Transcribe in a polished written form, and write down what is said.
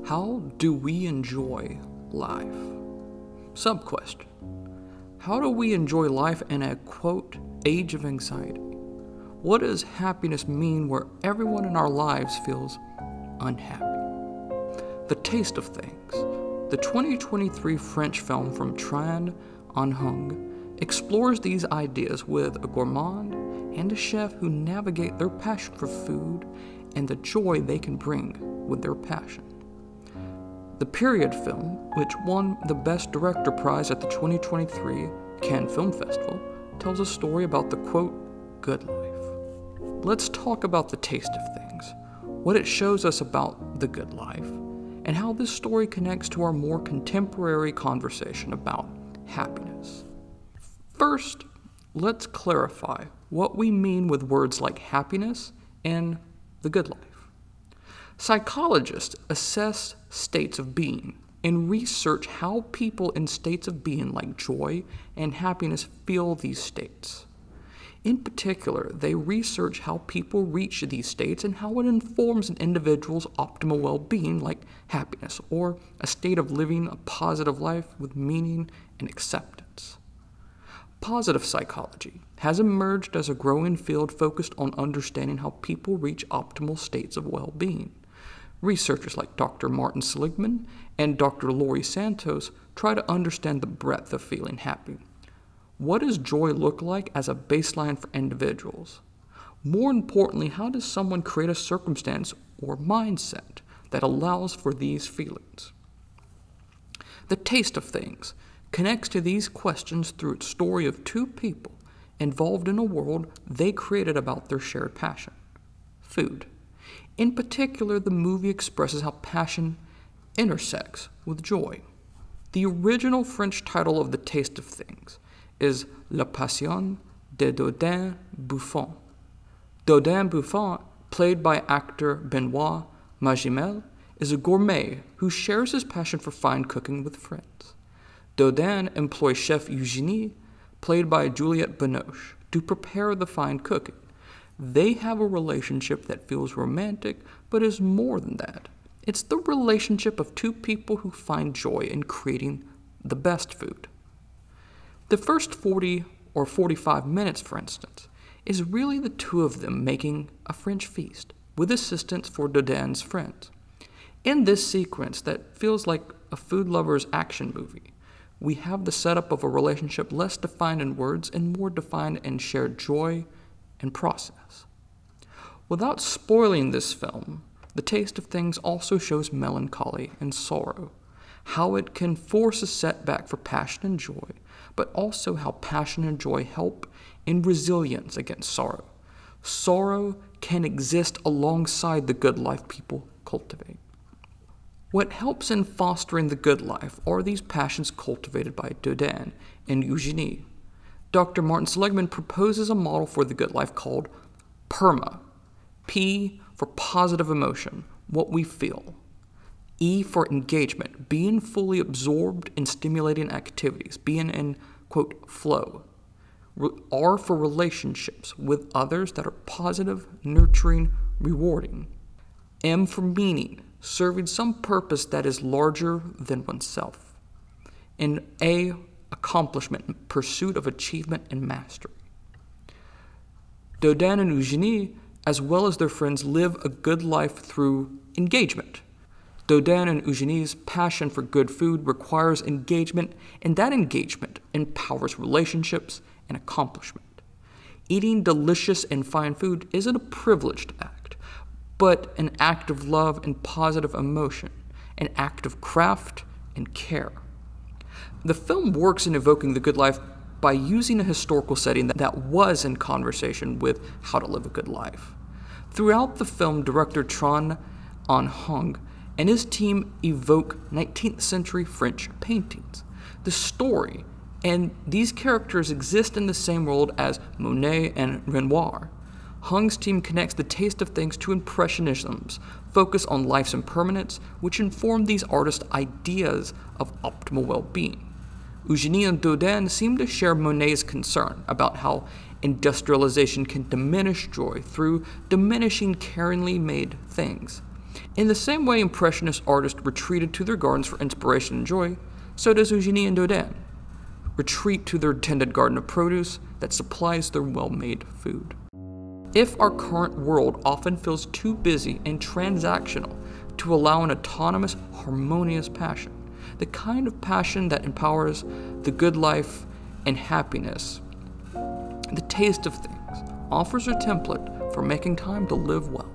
How do we enjoy life? Sub-question. How do we enjoy life in a, quote, age of anxiety? What does happiness mean where everyone in our lives feels unhappy? The Taste of Things, the 2023 French film from Tran Anh Hung, explores these ideas with a gourmand and a chef who navigate their passion for food and the joy they can bring with their passion. The period film, which won the Best Director prize at the 2023 Cannes Film Festival, tells a story about the, quote, good life. Let's talk about The Taste of Things, what it shows us about the good life, and how this story connects to our more contemporary conversation about happiness. First, let's clarify what we mean with words like happiness and the good life. Psychologists assess states of being and research how people in states of being like joy and happiness feel these states. In particular, they research how people reach these states and how it informs an individual's optimal well-being like happiness, or a state of living a positive life with meaning and acceptance. Positive psychology has emerged as a growing field focused on understanding how people reach optimal states of well-being. Researchers like Dr. Martin Seligman and Dr. Laurie Santos try to understand the breadth of feeling happy. What does joy look like as a baseline for individuals? More importantly, how does someone create a circumstance or mindset that allows for these feelings? The Taste of Things connects to these questions through its story of two people involved in a world they created about their shared passion, food. In particular, the movie expresses how passion intersects with joy. The original French title of The Taste of Things is La Passion de Dodin Buffon. Dodin Buffon, played by actor Benoit Magimel, is a gourmet who shares his passion for fine cooking with friends. Dodin employs chef Eugenie, played by Juliette Binoche, to prepare the fine cooking. They have a relationship that feels romantic, but is more than that. It's the relationship of two people who find joy in creating the best food. The first 40 or 45 minutes, for instance, is really the two of them making a French feast, with assistance for Dodin's friends. In this sequence that feels like a food lover's action movie, we have the setup of a relationship less defined in words and more defined in shared joy and process. Without spoiling this film, The Taste of Things also shows melancholy and sorrow, how it can force a setback for passion and joy, but also how passion and joy help in resilience against sorrow. Sorrow can exist alongside the good life people cultivate. What helps in fostering the good life are these passions cultivated by Dodin and Eugenie. Dr. Martin Seligman proposes a model for the good life called PERMA. P for positive emotion, what we feel. E for engagement, being fully absorbed in stimulating activities, being in, quote, flow. R for relationships with others that are positive, nurturing, rewarding. M for meaning, serving some purpose that is larger than oneself. And A, accomplishment, pursuit of achievement and mastery. Dodin and Eugenie, as well as their friends, live a good life through engagement. Dodin and Eugenie's passion for good food requires engagement, and that engagement empowers relationships and accomplishment. Eating delicious and fine food isn't a privileged act, but an act of love and positive emotion, an act of craft and care. The film works in evoking the good life by using a historical setting that was in conversation with how to live a good life. Throughout the film, director Tran Anh Hung and his team evoke 19th century French paintings. The story and these characters exist in the same world as Monet and Renoir. Hung's team connects The Taste of Things to Impressionism's focus on life's impermanence, which inform these artists' ideas of optimal well-being. Eugenie and Dodin seem to share Monet's concern about how industrialization can diminish joy through diminishing caringly made things. In the same way Impressionist artists retreated to their gardens for inspiration and joy, so does Eugenie and Dodin retreat to their tended garden of produce that supplies their well-made food. If our current world often feels too busy and transactional to allow an autonomous, harmonious passion, the kind of passion that empowers the good life and happiness, the taste of things, offers a template for making time to live well.